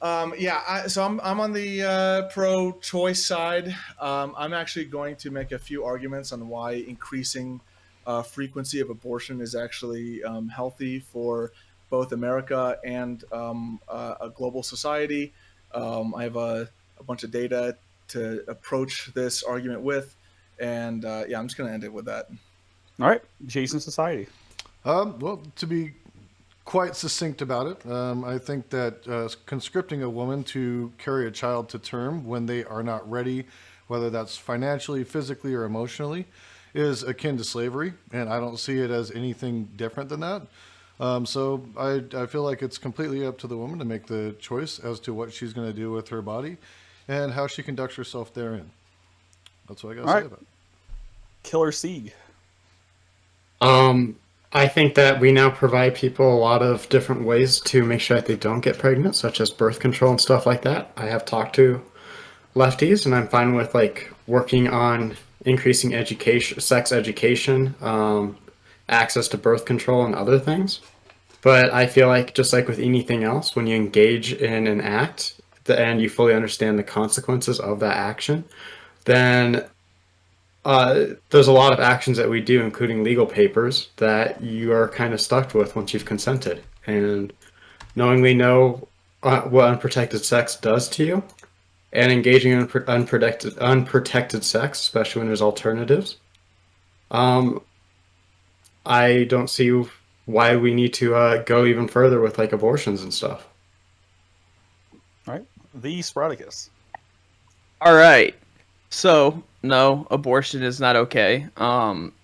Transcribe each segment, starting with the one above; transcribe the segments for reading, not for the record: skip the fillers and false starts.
So I'm on the pro-choice side. I'm actually going to make a few arguments on why increasing frequency of abortion is actually healthy for both America and a global society. I have a bunch of data to approach this argument with, and I'm just going to end it with that. All right, Jason Society. Well, to be quite succinct about it, I think that conscripting a woman to carry a child to term when they are not ready, whether that's financially, physically, or emotionally, is akin to slavery, and I don't see it as anything different than that. So I feel like it's completely up to the woman to make the choice as to what she's going to do with her body and how she conducts herself therein. That's what I got to All say right, about it. Killer Sieg. I think that we now provide people a lot of different ways to make sure that they don't get pregnant, such as birth control and stuff like that. I have talked to lefties, and I'm fine with like working on increasing education, sex education, access to birth control, and other things. But I feel like just like with anything else, when you engage in an act and you fully understand the consequences of that action, then there's a lot of actions that we do, including legal papers, that you are kind of stuck with once you've consented. And knowingly know what unprotected sex does to you, and engaging in unprotected sex, especially when there's alternatives, I don't see why we need to go even further with like abortions and stuff. All right, the Sprouticus. All right. So, no, abortion is not okay.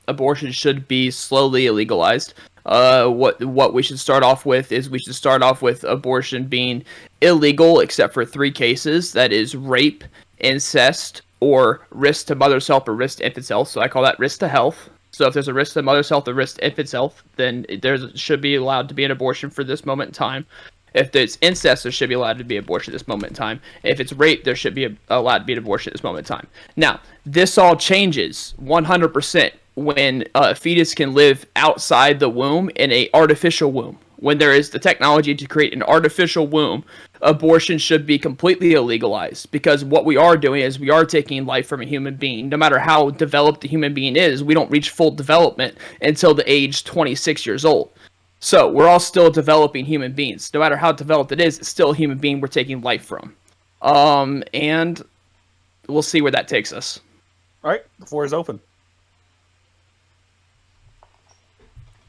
Abortion should be slowly illegalized. What we should start off with is we should start off with abortion being illegal except for three cases. That is rape, incest, or risk to mother's health or risk to infant's health. So I call that risk to health. So if there's a risk to mother's health or risk to infant's health, then there should be allowed to be an abortion for this moment in time. If it's incest, there should be allowed to be abortion at this moment in time. If it's rape, there should be allowed to be an abortion at this moment in time. Now, this all changes 100% when a fetus can live outside the womb in an artificial womb. When there is the technology to create an artificial womb, abortion should be completely illegalized, because what we are doing is we are taking life from a human being. No matter how developed the human being is, we don't reach full development until the age 26 years old. So we're all still developing human beings. No matter how developed it is, it's still a human being we're taking life from. And we'll see where that takes us. All right, the floor is open.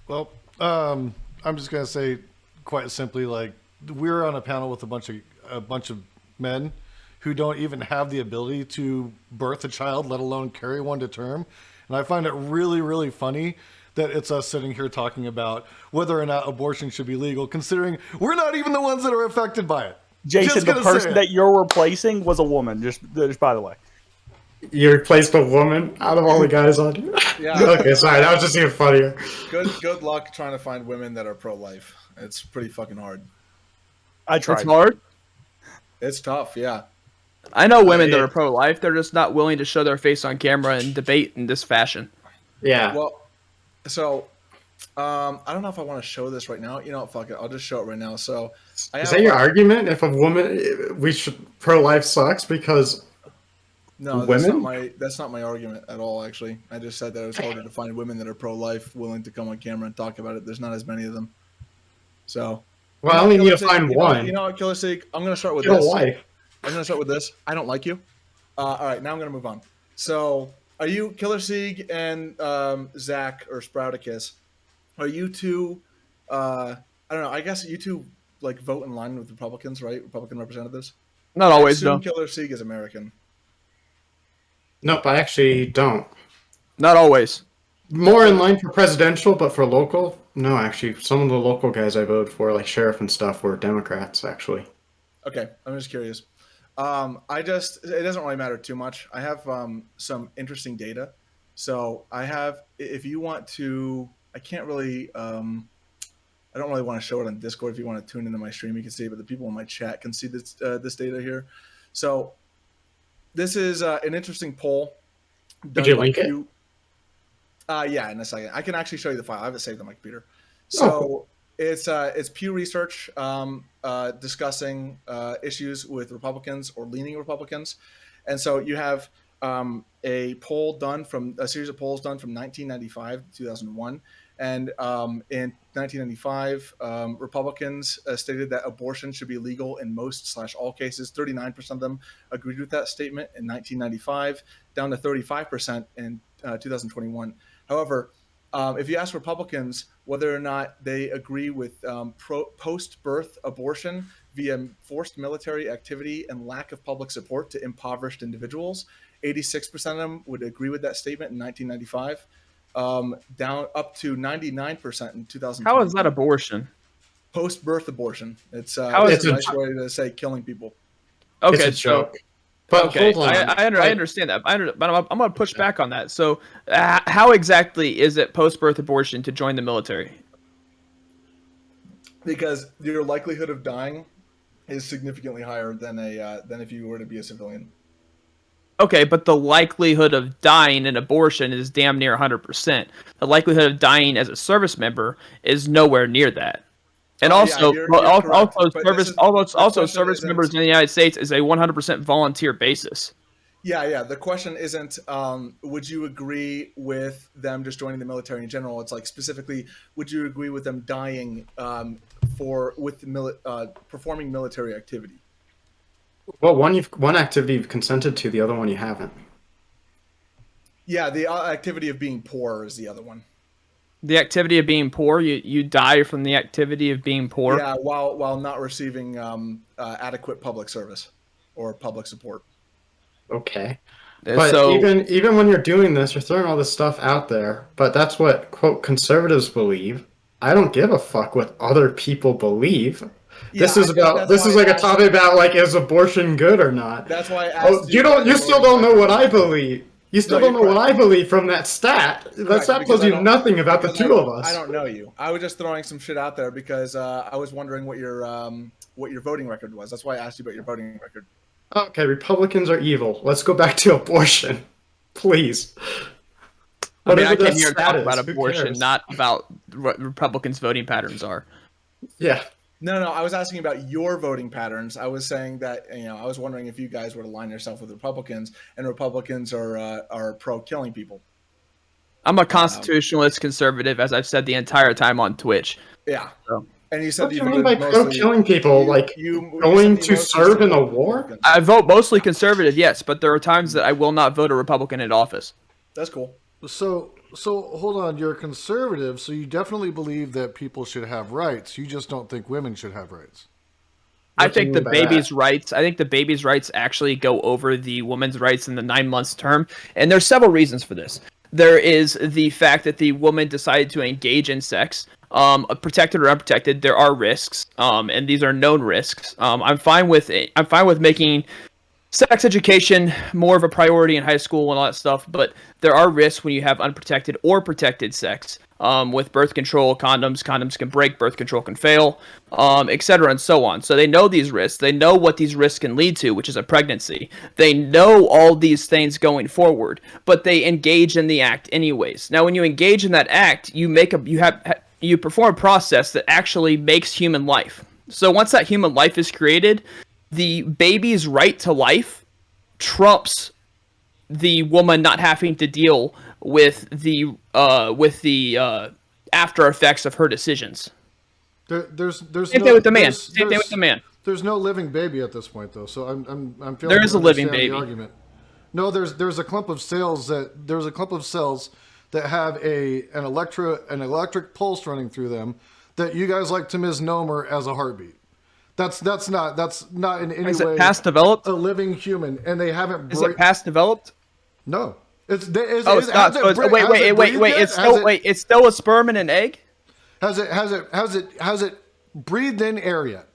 Well, I'm just gonna say, quite simply, like we're on a panel with a bunch of men who don't even have the ability to birth a child, let alone carry one to term, and I find it really, really funny that it's us sitting here talking about whether or not abortion should be legal, considering we're not even the ones that are affected by it. Jason, the person that you're replacing was a woman. Just by the way. You replaced a woman out of all the guys on here? Yeah. Okay, sorry, that was just even funnier. Good luck trying to find women that are pro-life. It's pretty fucking hard. I tried. It's hard. It's tough, yeah. I know women that are pro-life. They're just not willing to show their face on camera and debate in this fashion. Yeah. Well, so I don't know if I want to show this right now. You know what? Fuck it. I'll just show it right now. So, Is that your argument? If a woman, we should pro-life sucks because no, women? that's not my argument at all. Actually, I just said that it was harder to find women that are pro-life, willing to come on camera and talk about it. There's not as many of them. So, Well, I only need to find one. You know what, Killer Seek? I'm gonna start with Get a this. wife. I'm gonna start with this. I don't like you. All right, now I'm gonna move on. So, are you Killer Sieg and Zach or Sprouticus? Are you two? I don't know. I guess you two like vote in line with Republicans, right? Republican representatives. Not always, I no. assume Killer Sieg is American. Nope, I actually don't. Not always. More in line for presidential, but for local, no, actually. Some of the local guys I voted for, like sheriff and stuff, were Democrats, actually. Okay, I'm just curious. It doesn't really matter too much. I have some interesting data. So I have, if you want to, I can't really, I don't really want to show it on Discord. If you want to tune into my stream, you can see it, but the people in my chat can see this data here. So this is an interesting poll. Could you link it? Yeah, in a second. I can actually show you the file. I have it saved on my computer. So It's Pew Research discussing issues with Republicans or leaning Republicans, and so you have a series of polls done from 1995 to 2001, and in 1995, Republicans stated that abortion should be legal in most/all cases. 39% of them agreed with that statement in 1995, down to 35% in 2021. However, if you ask Republicans whether or not they agree with post-birth abortion via forced military activity and lack of public support to impoverished individuals, 86% of them would agree with that statement in 1995, down up to 99% in 2020. How is that abortion? Post-birth abortion. It's How is a it- nice way to say killing people. Okay, It's a joke. But okay, hold on. I understand that. But I'm going to push back on that. So, how exactly is it post-birth abortion to join the military? Because your likelihood of dying is significantly higher than if you were to be a civilian. Okay, but the likelihood of dying in abortion is damn near 100%. The likelihood of dying as a service member is nowhere near that. And also, you're correct. also But service, this is- also the service question members in the United States is a 100% volunteer basis. Yeah. The question isn't would you agree with them just joining the military in general? It's like specifically, would you agree with them dying performing military activity? Well, one activity you've consented to, the other one you haven't. Yeah, the activity of being poor is the other one. The activity of being poor, you die from the activity of being poor. Yeah, while not receiving adequate public service or public support. Okay. But So even when you're doing this, you're throwing all this stuff out there. But that's what, quote, conservatives believe. I don't give a fuck what other people believe. Yeah, This is like a topic about like, is abortion good or not? That's why I asked You still don't know what I believe. You still don't know what I believe from that stat. That stat tells you nothing about the two of us. I don't know you. I was just throwing some shit out there because I was wondering what your voting record was. That's why I asked you about your voting record. Okay, Republicans are evil. Let's go back to abortion, please. I mean, I Whatever came that here to talk stat is, about who abortion, cares? not about what Republicans' voting patterns are. Yeah. No, I was asking about your voting patterns. I was saying that I was wondering if you guys would align yourself with Republicans, and Republicans are pro killing people. I'm a constitutionalist conservative, as I've said the entire time on Twitch. Yeah. So, And you said What do you you mean by voted pro mostly- killing people? Like you going said to you mostly serve in a support war? Republicans. I vote mostly conservative, yes, but there are times that I will not vote a Republican in office. That's cool. So hold on. You're a conservative, so you definitely believe that people should have rights. You just don't think women should have rights. I What do you think the mean by baby's that? rights. I think the baby's rights actually go over the woman's rights in the 9 months term, and there's several reasons for this. There is the fact that the woman decided to engage in sex, protected or unprotected. There are risks, and these are known risks. I'm fine with making sex education more of a priority in high school and all that stuff, but there are risks when you have unprotected or protected sex. With birth control, condoms can break, birth control can fail, etc. and so on. So they know these risks. They know what these risks can lead to, which is a pregnancy. They know all these things going forward, but they engage in the act anyways. Now, when you engage in that act, you perform a process that actually makes human life. So once that human life is created, the baby's right to life trumps the woman not having to deal with the after effects of her decisions. There's Same no, thing with the man. there's- Same thing with the man. There's no living baby at this point, though. So I'm feeling There is to a living understand the baby. argument. No, there's a clump of cells that have an electric pulse running through them that you guys like to misnomer as a heartbeat. That's not in any Is way it past developed? a living human, and they haven't. Is it past developed? No, Oh, it's not. So it's still a sperm and an egg. Has it breathed in air yet?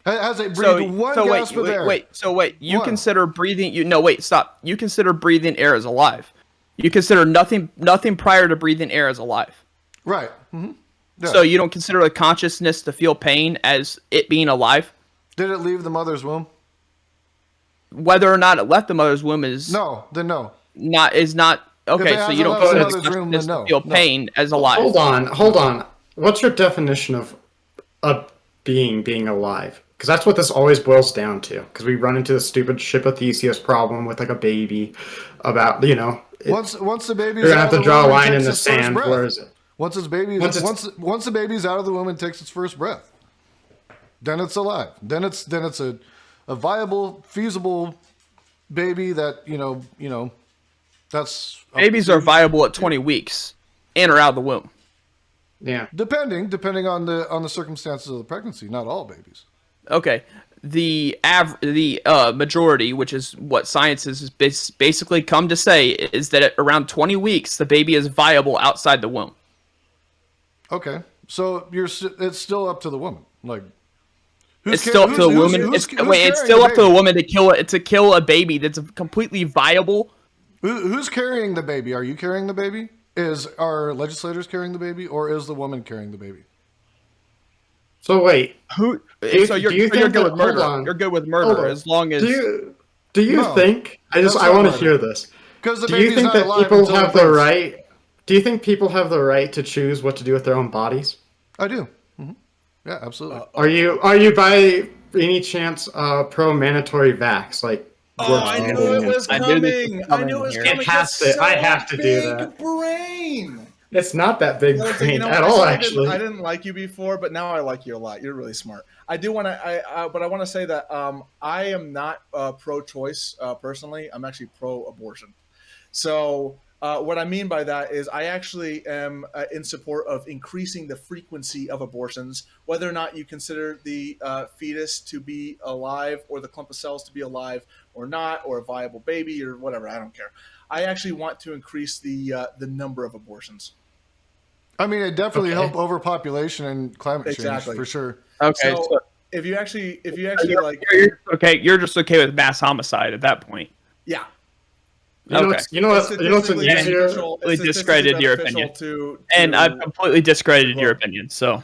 Has it breathed one gasp of air? So wait. You What? consider breathing? Stop. You consider breathing air as alive. You consider nothing prior to breathing air as alive. Right. Mm-hmm. Yeah. So you don't consider a consciousness to feel pain as it being alive? Did it leave the mother's womb? Whether or not it left the mother's womb is No. Then no. not okay. it So hasn't you don't left the consider the mother's womb, consciousness then to no. feel No. pain as alive. Hold on. what's your definition of a being alive? Because that's what this always boils down to. Because we run into the stupid ship of Theseus problem with like a baby, about Once the baby's you're gonna out have of to the draw a womb and line in takes the its first sand. breath. Where is it? Once the baby's out of the womb and takes its first breath, then it's alive. Then it's a viable, feasible baby that that's Babies are viable at 20 weeks and are out of the womb. Yeah. depending on the circumstances of the pregnancy. Not all babies. Okay. The majority, which is what science has basically come to say, is that at around 20 weeks, the baby is viable outside the womb. Okay, so it's still up to the woman. Like, It's still up to the woman. It's still up to the woman to kill a baby that's completely viable. Who's carrying the baby? Are you carrying the baby? Are legislators carrying the baby, or is the woman carrying the baby? So wait, Who? you So you're think good that- with murder. hold on. You're good with Hold murder on. as long as. Do you No, think? I that's want not to murder. hear this. Because the Do you baby's think not that alive people until have it the births. right? Do you think people have the right to choose what to do with their own bodies? I do. Yeah, absolutely. Are you by any chance pro mandatory vax? Like, Oh, I knew it was I knew this coming. was I coming knew it was here. coming. It has That's to- I so have to do big that. brain. It's not that big Well, brain you know, at I all, said actually. I didn't like you before, but now I like you a lot. You're really smart. I do want to, but I want to say that I am not pro-choice personally. I'm actually pro-abortion. So what I mean by that is I actually am in support of increasing the frequency of abortions, whether or not you consider the fetus to be alive or the clump of cells to be alive or not, or a viable baby or whatever. I don't care. I actually want to increase the number of abortions. I mean, it definitely Okay. help overpopulation and climate Exactly. change for sure. Okay. So if you actually like, You're okay. You're just okay with mass homicide at that point. yeah, Okay. You know what's statistically easier? beneficial- Completely it's discredited statistically your beneficial opinion. to And I've completely discredited your Well, opinion. So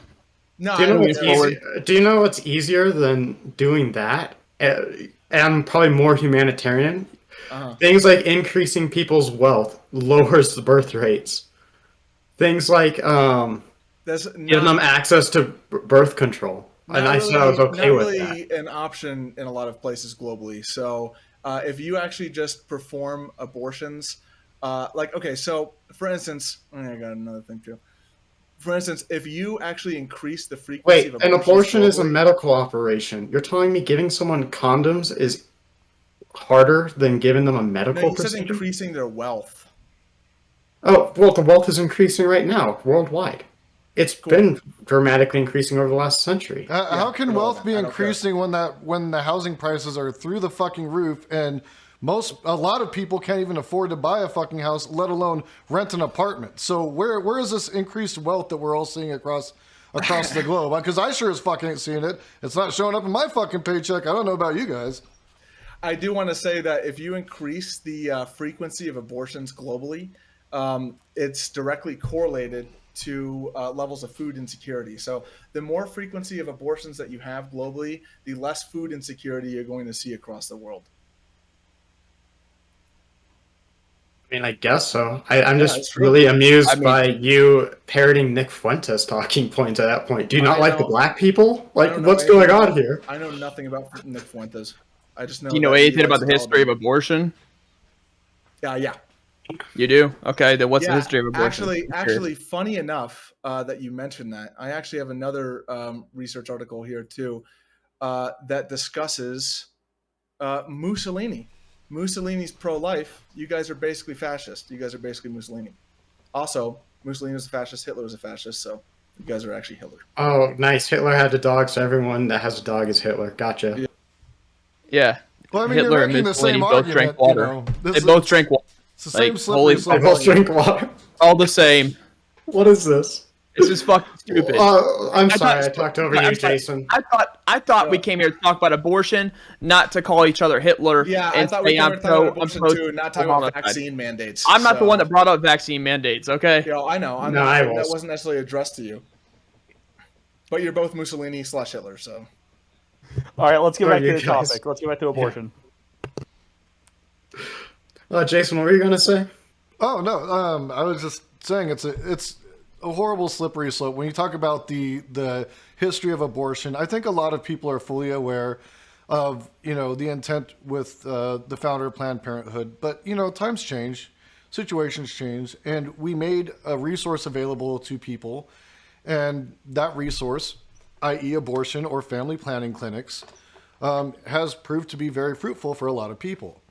no, Do you know I what's don't care. easy? Do you know what's easier than doing that? And probably more humanitarian. Uh-huh. Things like increasing people's wealth lowers the birth rates. Things like That's giving them access to birth control. And I said I was okay not with really that. an option in a lot of places globally. So if you actually just perform abortions, okay, so for instance, I got another thing too. For instance, if you actually increase the frequency Wait, of an abortions abortion is a globally- medical operation. You're telling me giving someone condoms is harder than giving them a No, medical you said procedure? increasing their wealth. Oh, well, the wealth is increasing right now, worldwide. It's been dramatically increasing over the last century. How can wealth be I don't care. increasing when the housing prices are through the fucking roof and a lot of people can't even afford to buy a fucking house, let alone rent an apartment? So where is this increased wealth that we're all seeing across the globe? Because I sure as fucking ain't seeing it. It's not showing up in my fucking paycheck. I don't know about you guys. I do want to say that if you increase the frequency of abortions globally, it's directly correlated to levels of food insecurity. So the more frequency of abortions that you have globally, the less food insecurity you're going to see across the world. I mean, I guess so. I'm it's just true. really amused I mean- by you parroting Nick Fuentes' talking points at that point. Do you not I like the know- black people? I Like, don't know what's going anything on about- here? I know nothing about Nick Fuentes. I just know. do you know that he anything about likes the history of Taliban. abortion? Yeah. You do? Okay. Then what's the Yeah, history of abortion? I'm curious. Actually, funny enough that you mentioned that. I actually have another research article here too that discusses Mussolini. Mussolini's pro-life. You guys are basically fascist. You guys are basically Mussolini. Also, Mussolini was a fascist. Hitler was a fascist. So you guys are actually Hitler. Oh, nice. Hitler had a dog, so everyone that has a dog is Hitler. Gotcha. Yeah. Well, I mean, Hitler you're and making the Mussolini same both argument. drank water. You know, They both drank water. It's the same like, slippery holy slope. They both argument. drink water. All the same. What is this? This is fucking stupid. I'm I sorry, I thought- talked over I'm you, sorry. Jason. I thought we came here to talk about abortion, not to call each other Hitler. Yeah, I and thought we say were I'm talking about pro- abortion I'm pro- too, not talking about homicide. vaccine mandates. I'm not the So- one that brought up vaccine mandates. Okay. Yeah, I know. No, I was. That wasn't necessarily addressed to you. But you're both Mussolini / Hitler, so. All right, let's get back to you the guys- topic. Let's get back to abortion. Jason, what were you gonna say? Oh no, I was just saying it's a horrible slippery slope. When you talk about the history of abortion, I think a lot of people are fully aware of, the intent with the founder of Planned Parenthood. But, times change, situations change, and we made a resource available to people. And that resource, i.e. abortion or family planning clinics, has proved to be very fruitful for a lot of people.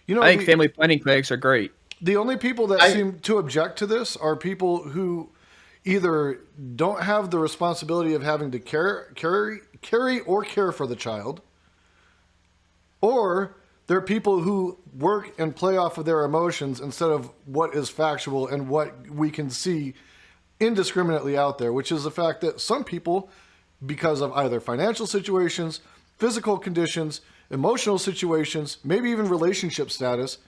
I think family planning clinics are great. The only people that seem to object to this are people who either don't have the responsibility of having to carry or care for the child, or they're people who work and play off of their emotions instead of what is factual and what we can see indiscriminately out there, which is the fact that some people, because of either financial situations, physical conditions, emotional situations, maybe even relationship status,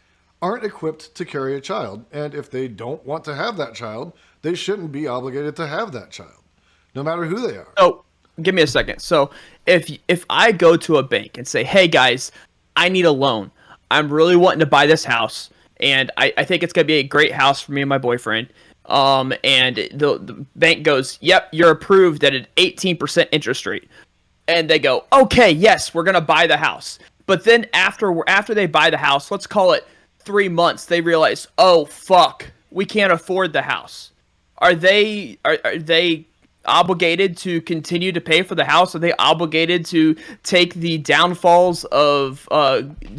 aren't equipped to carry a child. And if they don't want to have that child, they shouldn't be obligated to have that child, no matter who they are. Oh, give me a second. So if I go to a bank and say, hey guys, I need a loan. I'm really wanting to buy this house, and I think it's going to be a great house for me and my boyfriend. And the bank goes, yep, you're approved at an 18% interest rate. And they go, okay, yes, we're going to buy the house. But then after they buy the house, let's call it 3 months, they realize, oh fuck, we can't afford the house. Are they obligated to continue to pay for the house? Are they obligated to take the downfalls of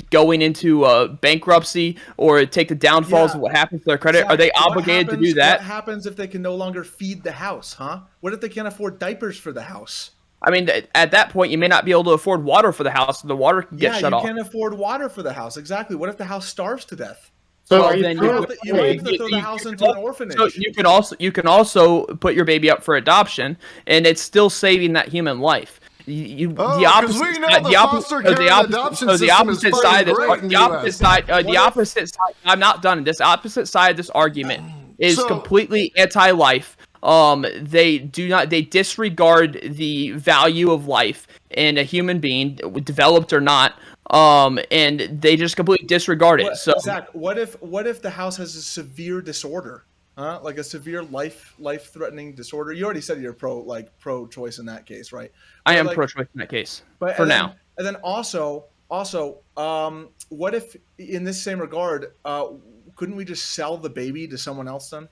going into bankruptcy, or take the downfalls of what happens to their credit? Zach, are they obligated to do that? What happens if they can no longer feed the house, huh? What if they can't afford diapers for the house? I mean, at that point, you may not be able to afford water for the house, and the water can get shut off. Yeah, you can't afford water for the house. Exactly. What if the house starves to death? So then you might have to throw the house into an orphanage. So you can also put your baby up for adoption, and it's still saving that human life. The opposite side. I'm not done. This opposite side of this argument is completely anti-life. They disregard the value of life in a human being, developed or not. And they just completely disregard it. So Zach, what if the house has a severe disorder? Like a severe life-threatening disorder. You already said you're pro-choice in that case, right? I am pro-choice in that case. But for now. And then also, what if in this same regard, couldn't we just sell the baby to someone else then?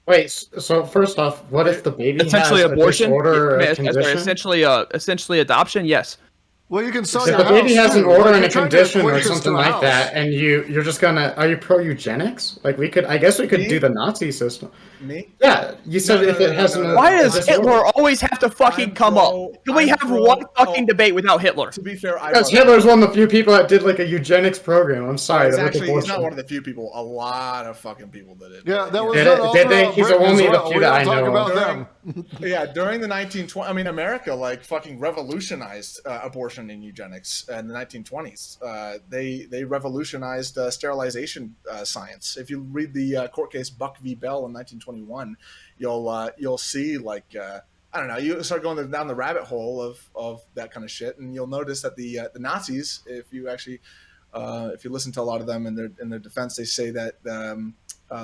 Wait. So first off, what if the baby essentially has abortion? A disorder or condition? Essentially adoption. Yes. Well, you can sell if your the baby house has an too. order Like, and a you're trying to condition or equate this something to a like house. that, and you're just gonna, are you pro eugenics? Like I guess we could Me? do the Nazi system. Me? Yeah, you said if it has an. Why does disorder. Hitler always have to fucking come up? Can we have one fucking debate without Hitler? To be fair, Because Hitler's one of the few people that did like a eugenics program. I'm sorry. He's not one of the few people. A lot of fucking people did it. Yeah, that was Did done it? all Did they? throughout He's Britain only as the well. few We that don't I talk know about them. Yeah, during the 1920s, I mean, America fucking revolutionized abortion and eugenics in the 1920s. They revolutionized sterilization science. If you read the court case Buck v. Bell in 1921, you'll see I don't know. You start going down the rabbit hole of that kind of shit, and you'll notice that the Nazis, if you listen to a lot of them in their defense, they say that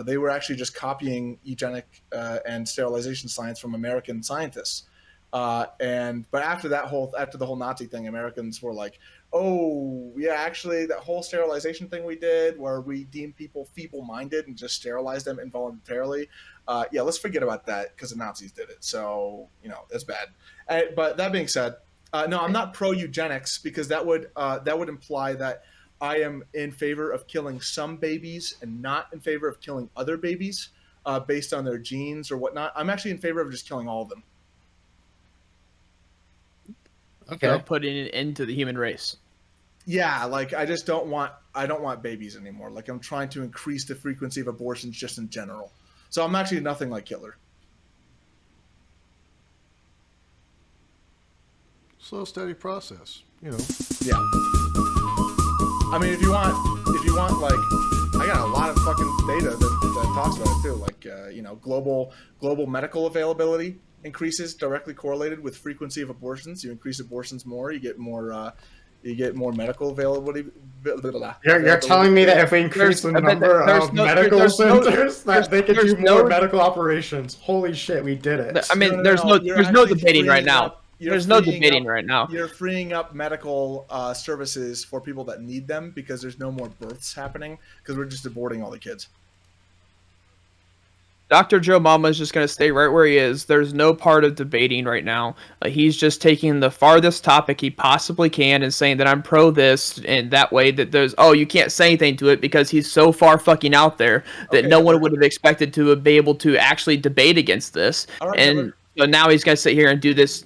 they were actually just copying eugenic and sterilization science from American scientists. But after the whole Nazi thing, Americans were like, oh yeah, actually that whole sterilization thing we did, where we deemed people feeble-minded and just sterilized them involuntarily. Yeah, let's forget about that because the Nazis did it. So that's bad. But that being said, no, I'm not pro eugenics because that would imply that I am in favor of killing some babies and not in favor of killing other babies based on their genes or whatnot. I'm actually in favor of just killing all of them. Okay. Putting it into the human race. Yeah, I don't want babies anymore. Like, I'm trying to increase the frequency of abortions just in general. So I'm actually nothing like Hitler. Slow, steady process, Yeah. I mean, if you want, I got a lot of fucking data that talks about it too. Global medical availability increases directly correlated with frequency of abortions. You increase abortions more, you get more You get more medical availability. You're telling me that if we increase the number of medical centers, that they could do more medical operations. Holy shit, we did it. I mean, No. there's no debating right now. There's no debating right now. You're freeing up medical services for people that need them because there's no more births happening because we're just aborting all the kids. Dr. Joe Mama is just going to stay right where he is. There's no part of debating right now. He's just taking the farthest topic he possibly can and saying that I'm pro this, and that way that there's, you can't say anything to it because he's so far fucking out there that no one would have expected to be able to actually debate against this. And so now he's going to sit here and do this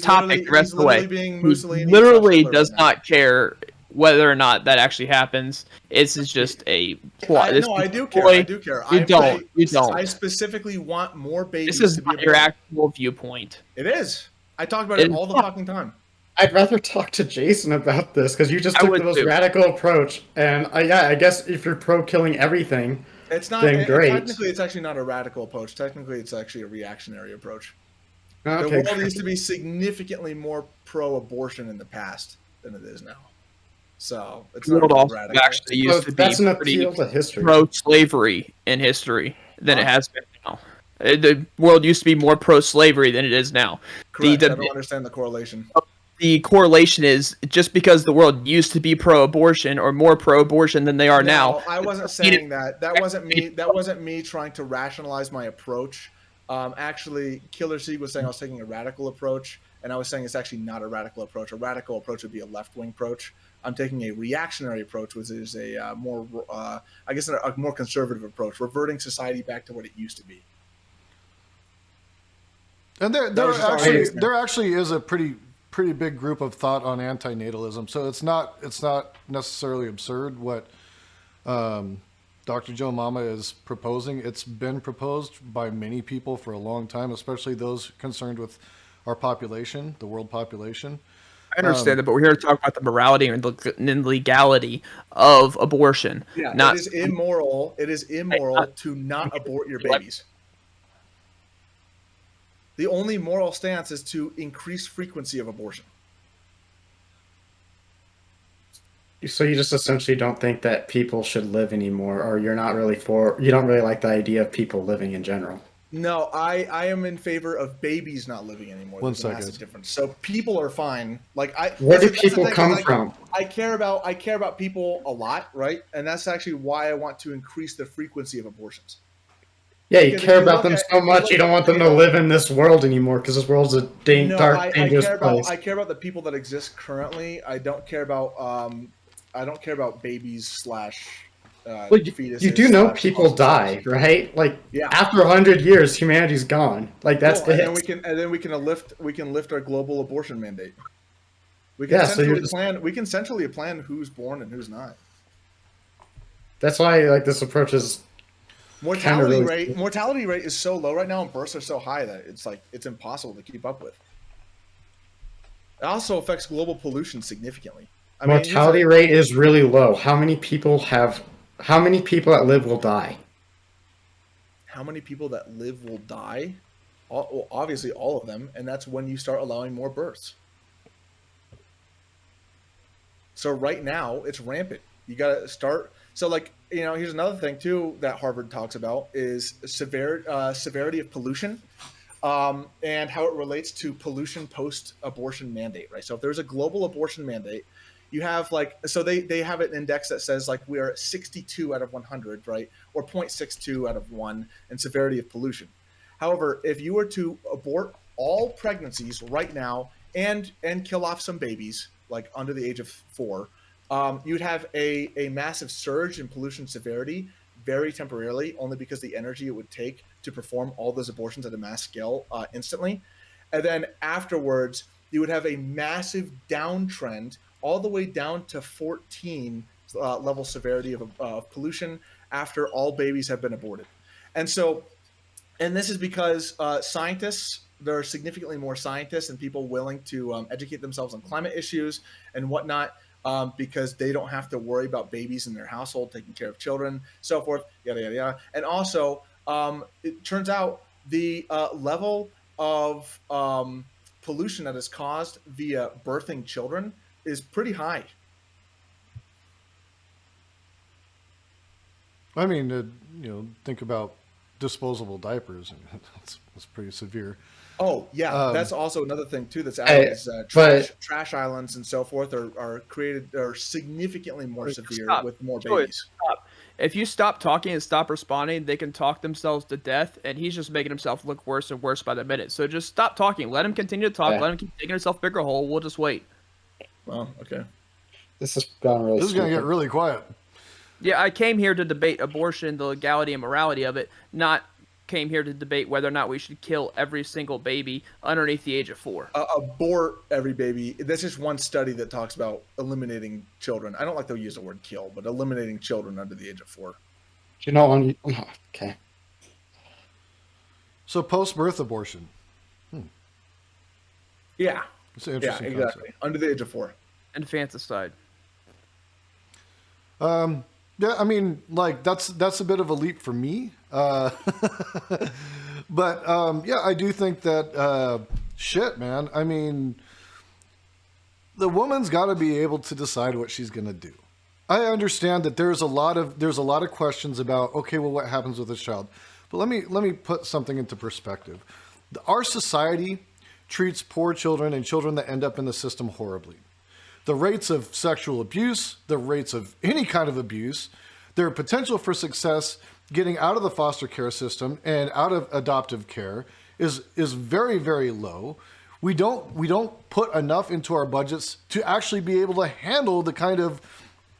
topic the rest of the way. He literally does not care whether or not that actually happens. This is just a plot. I do care. I do care. You don't. I specifically want more babies. This is not your actual viewpoint. It is. I talk about it all the fucking time. I'd rather talk to Jason about this because you just took the most radical approach. And I guess if you're pro killing everything, it's not. Then great. Technically, it's actually not a radical approach. Technically, it's actually a reactionary approach. Okay, the world used to be significantly more pro-abortion in the past than it is now. So it's the world also actually used to be pretty pro-slavery in history than it has been now. The world used to be more pro-slavery than it is now. Correct. I don't understand the correlation. The correlation is just because the world used to be pro-abortion or more pro-abortion than they are now. I wasn't saying that. That wasn't me. That wasn't me trying to rationalize my approach. Actually, Killer Seed was saying I was taking a radical approach, and I was saying it's actually not a radical approach. A radical approach would be a left-wing approach. I'm taking a reactionary approach, which is a more, I guess, a more conservative approach, reverting society back to what it used to be. And there actually is a pretty big group of thought on antinatalism. So it's not necessarily absurd what Dr. Joe Mama is proposing. It's been proposed by many people for a long time, especially those concerned with our population, the world population. I understand that, but we're here to talk about the morality and legality of abortion. Yeah, not, it is immoral. It is immoral to not abort your babies. The only moral stance is to increase frequency of abortion. So you just essentially don't think that people should live anymore, or you don't really like the idea of people living in general? No, I am in favor of babies not living anymore. There's a massive difference. So people are fine. Where do people come from? I care about people a lot, right? And that's actually why I want to increase the frequency of abortions. Yeah, you care about them so much you don't want them to live in this world anymore because this world's a dark, dangerous place. I care about the people that exist currently. I don't care about babies slash. You do know people die, right? After 100 years, humanity's gone. That's it. And then we can lift our global abortion mandate. We can centrally plan who's born and who's not. That's why this approach is mortality rate is so low right now, and births are so high that it's impossible to keep up with. It also affects global pollution significantly. Mortality rate is really low. How many people that live will die? How many people that live will die? Obviously, all of them, and that's when you start allowing more births. So right now, it's rampant. You got to start. So, here's another thing too that Harvard talks about is severity of pollution, and how it relates to pollution post-abortion mandate. Right. So if there's a global abortion mandate, you have they have an index that says we are at 62 out of 100, right, or 0.62 out of 1 in severity of pollution. However, if you were to abort all pregnancies right now and kill off some babies under the age of 4, you'd have a massive surge in pollution severity very temporarily, only because the energy it would take to perform all those abortions at a mass scale instantly. And then afterwards, you would have a massive downtrend all the way down to 14 level severity of pollution after all babies have been aborted. And this is because there are significantly more scientists and people willing to educate themselves on climate issues and whatnot, because they don't have to worry about babies in their household, taking care of children, so forth, yada, yada, yada. And also, it turns out the level of pollution that is caused via birthing children is pretty high. I mean, think about disposable diapers. That's pretty severe. Oh yeah, that's also another thing too. That's Hey, added is but trash islands and so forth are significantly more severe Stop. with more Joey, babies. stop. If you stop talking and stop responding, they can talk themselves to death, and he's just making himself look worse and worse by the minute. So just stop talking. Let him continue to talk. Yeah. Let him keep digging himself a bigger hole. We'll just wait. Well, okay. this has gone really This is going to stupid. get really quiet. Yeah, I came here to debate abortion, the legality and morality of it, not came here to debate whether or not we should kill every single baby underneath the age of 4. Abort every baby. That's just one study that talks about eliminating children. I don't like to use the word kill, but eliminating children under the age of 4. You know, okay. So post-birth abortion. Yeah. It's an Yeah, interesting exactly. concept. Under the age of 4. Infanticide. Yeah, I mean, like that's a bit of a leap for me. But yeah, I do think that shit, man. I mean, the woman's got to be able to decide what she's going to do. I understand that there's a lot of questions about, okay, well, what happens with this child? But let me put something into perspective. Our society treats poor children and children that end up in the system horribly. The rates of sexual abuse, the rates of any kind of abuse, their potential for success getting out of the foster care system and out of adoptive care is very, very low. We don't put enough into our budgets to actually be able to handle the kind of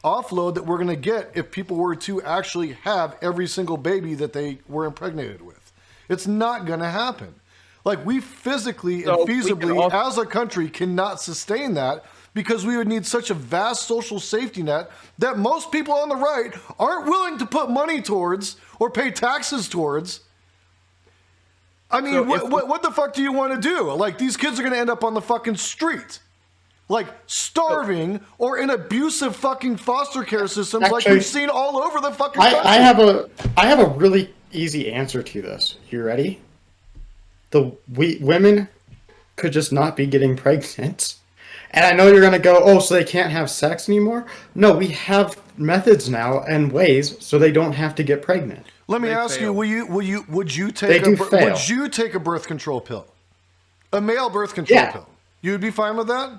offload that we're going to get if people were to actually have every single baby that they were impregnated with. It's not going to happen. Like, we physically and feasibly as a country cannot sustain that, because we would need such a vast social safety net that most people on the right aren't willing to put money towards or pay taxes towards. I mean, what the fuck do you want to do? Like, these kids are going to end up on the fucking street. Like, starving or in abusive fucking foster care systems like we've seen all over the fucking country. I have a really easy answer to this. You ready? Women could just not be getting pregnant. And I know you're going to go, oh, so they can't have sex anymore? No, we have methods now and ways so they don't have to get pregnant. Let me ask you, would you take a birth control pill? A male birth control pill? You'd be fine with that?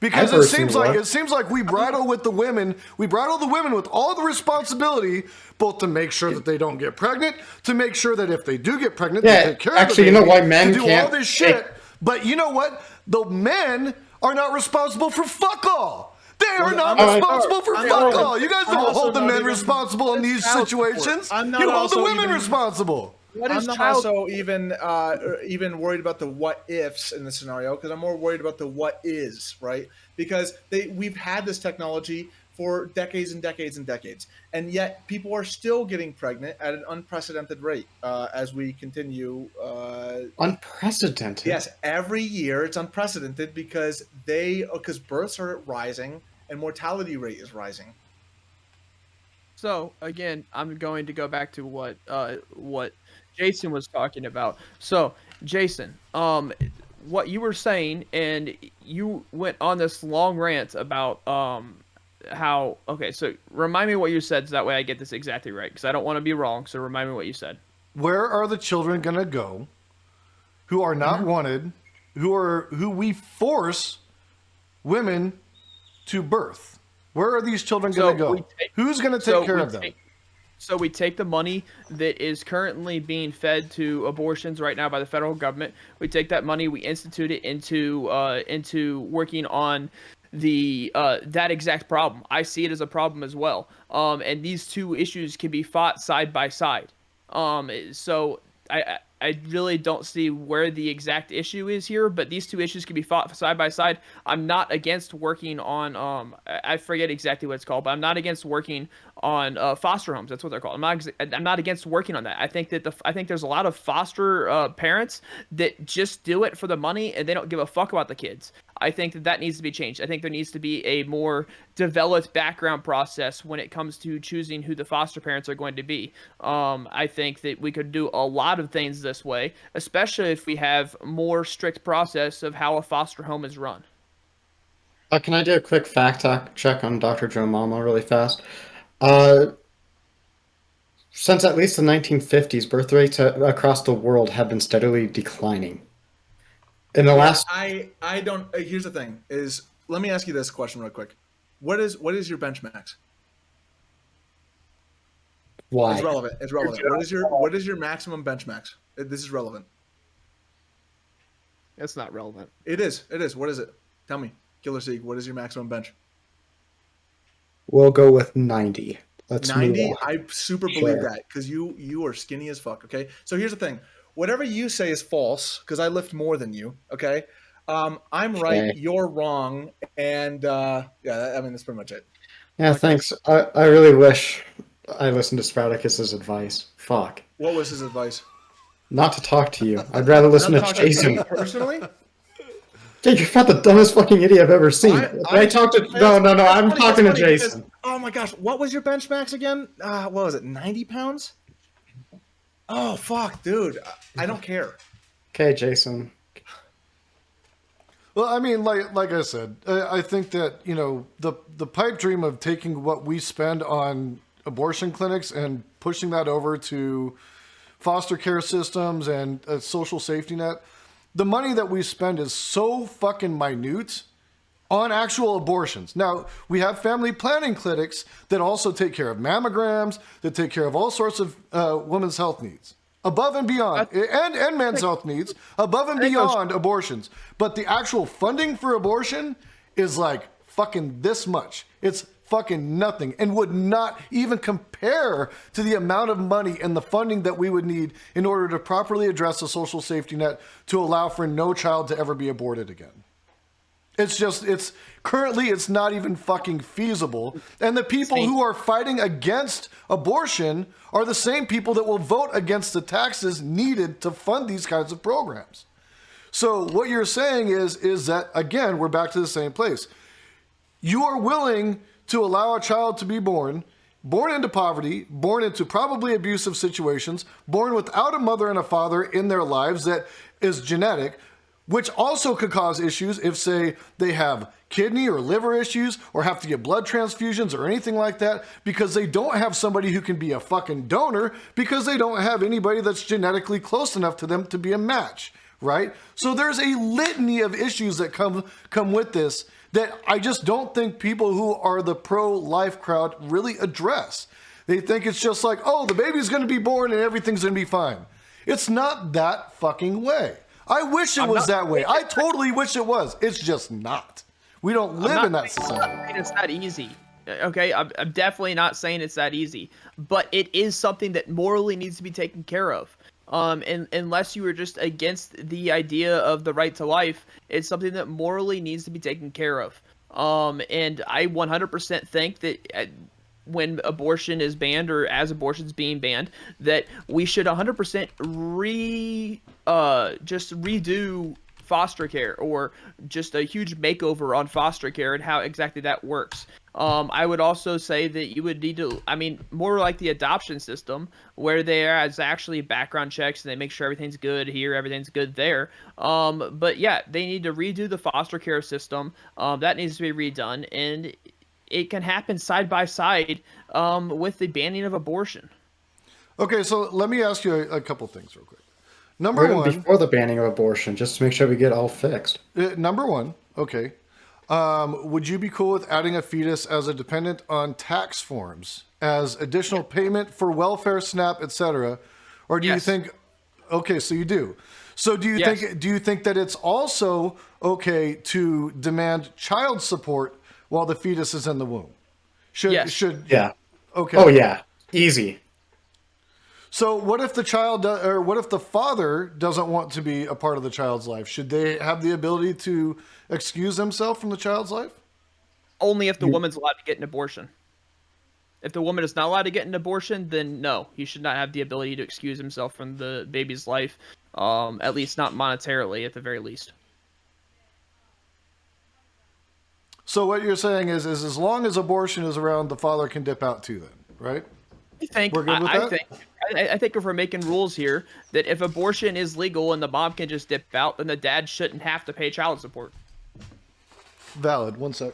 Because it seems like we bridle with the women. We bridle the women with all the responsibility, both to make sure that they don't get pregnant, to make sure that if they do get pregnant, they take care of the baby, you know why men to do can't all this shit. But you know what? The men are not responsible for fuck all. They are not responsible for fuck all. You guys don't hold the men responsible in these situations. You hold the women responsible. I'm not also even worried about the what ifs in the scenario, because I'm more worried about the what is, right? Because we've had this technology for decades and decades and decades, and yet people are still getting pregnant at an unprecedented rate as we continue. Unprecedented? Yes, every year it's unprecedented because births are rising and mortality rate is rising. So again, I'm going to go back to what Jason was talking about. So Jason, what you were saying, and you went on this long rant about how. Okay, so remind me what you said, so that way I get this exactly right, because I don't want to be wrong. So remind me what you said. Where are the children going to go who are not wanted, who we force women to birth? Where are these children going to go? Who's going to take care of them? So we take the money that is currently being fed to abortions right now by the federal government. We take that money, we institute it into working on that exact problem. I see it as a problem as well. And these two issues can be fought side by side. So I really don't see where the exact issue is here, but these two issues can be fought side by side. I'm not against working on I forget exactly what it's called, but I'm not against working on foster homes. That's what they're called. I'm not against working on that. I think there's a lot of foster parents that just do it for the money and they don't give a fuck about the kids. I think that needs to be changed. I think there needs to be a more developed background process when it comes to choosing who the foster parents are going to be. I think that we could do a lot of things this way, especially if we have more strict process of how a foster home is run. Can I do a quick check on Dr. Joe Mama really fast? Uh, since at least the 1950s, birth rates across the world have been steadily declining. In the Yeah, last, I don't. Here's the thing: is let me ask you this question real quick. What is your bench max? It's why? relevant. It's relevant. What is your maximum bench max? This is relevant. That's not relevant. It is. It is. What is it? Tell me, Killer Seek. What is your maximum bench? We'll go with 90. Let's move 90. on. I super believe Sure. that because you are skinny as fuck. Okay. So here's the thing. Whatever you say is false because I lift more than you. Okay. I'm right. Okay. You're wrong. And yeah, I mean that's pretty much it. Yeah, Like, thanks. I really wish I listened to Sprouticus's advice. Fuck. what was his advice? Not to talk to you. I'd rather listen Not to talking to Jason. me personally. Yeah, you're not the dumbest fucking idiot I've ever seen. I talked to no, no, no. that's I'm funny, talking to that's funny because- Jason. oh my gosh, what was your bench max again? What was it? 90 pounds? Oh fuck, dude. I don't care. Okay, Jason. Well, I mean, like I said, I think that the pipe dream of taking what we spend on abortion clinics and pushing that over to foster care systems and a social safety net, the money that we spend is so fucking minute on actual abortions. Now, we have family planning clinics that also take care of mammograms, that take care of all sorts of women's health needs. Above and beyond, and men's health needs, above and beyond abortions. But the actual funding for abortion is like fucking this much. It's fucking nothing and would not even compare to the amount of money and the funding that we would need in order to properly address a social safety net to allow for no child to ever be aborted again. It's currently not even fucking feasible. And the people who are fighting against abortion are the same people that will vote against the taxes needed to fund these kinds of programs. So what you're saying is that, again, we're back to the same place. You are willing to allow a child to be born into poverty, born into probably abusive situations, born without a mother and a father in their lives that is genetic, which also could cause issues if, say, they have kidney or liver issues or have to get blood transfusions or anything like that because they don't have somebody who can be a fucking donor because they don't have anybody that's genetically close enough to them to be a match, right? So there's a litany of issues that come with this that I just don't think people who are the pro-life crowd really address. They think it's just like, oh, the baby's going to be born and everything's going to be fine. It's not that fucking way. I wish it was that way. I totally wish it was. It's just not. We don't live in that society. It's not easy. Okay, I'm definitely not saying it's that easy, but it is something that morally needs to be taken care of. And unless you are just against the idea of the right to life, it's something that morally needs to be taken care of. And I 100% think that when abortion is banned or as abortion's being banned, that we should 100% just redo foster care or just a huge makeover on foster care and how exactly that works. I would also say that you would need to, I mean, more like the adoption system where there is actually background checks and they make sure everything's good here, everything's good there. But yeah, they need to redo the foster care system. That needs to be redone, and it can happen side by side with the banning of abortion. Okay, so let me ask you a couple things real quick. Or Number even one, before the banning of abortion, just to make sure we get all fixed. okay. Would you be cool with adding a fetus as a dependent on tax forms as additional payment for welfare, SNAP, etc.? Or do you think? Okay, so you do. So do you think that it's also okay to demand child support while the fetus is in the womb? Yeah. Okay. Oh yeah. Easy. So what if what if the father doesn't want to be a part of the child's life? Should they have the ability to excuse themselves from the child's life? Only if the woman's allowed to get an abortion. If the woman is not allowed to get an abortion, then no, he should not have the ability to excuse himself from the baby's life, at least not monetarily, at the very least. So what you're saying is as long as abortion is around, the father can dip out too then, right? We're good with that? I think if we're making rules here, that if abortion is legal and the mom can just dip out, then the dad shouldn't have to pay child support. Valid. One sec.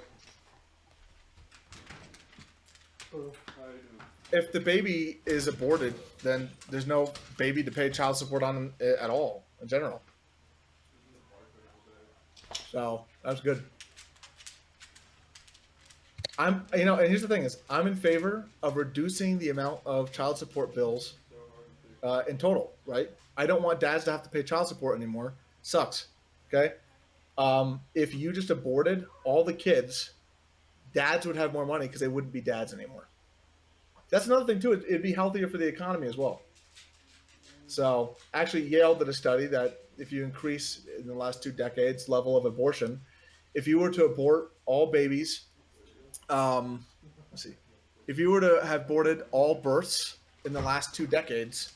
If the baby is aborted, then there's no baby to pay child support on at all in general. So that's good. And here's the thing: is I'm in favor of reducing the amount of child support bills in total. Right? I don't want dads to have to pay child support anymore. Sucks. Okay. If you just aborted all the kids, dads would have more money because they wouldn't be dads anymore. That's another thing too. It'd be healthier for the economy as well. So actually, Yale did a study that if you increase in the last 2 decades level of abortion, if you were to abort all babies, let's see, if you were to have aborted all births in the last 2 decades,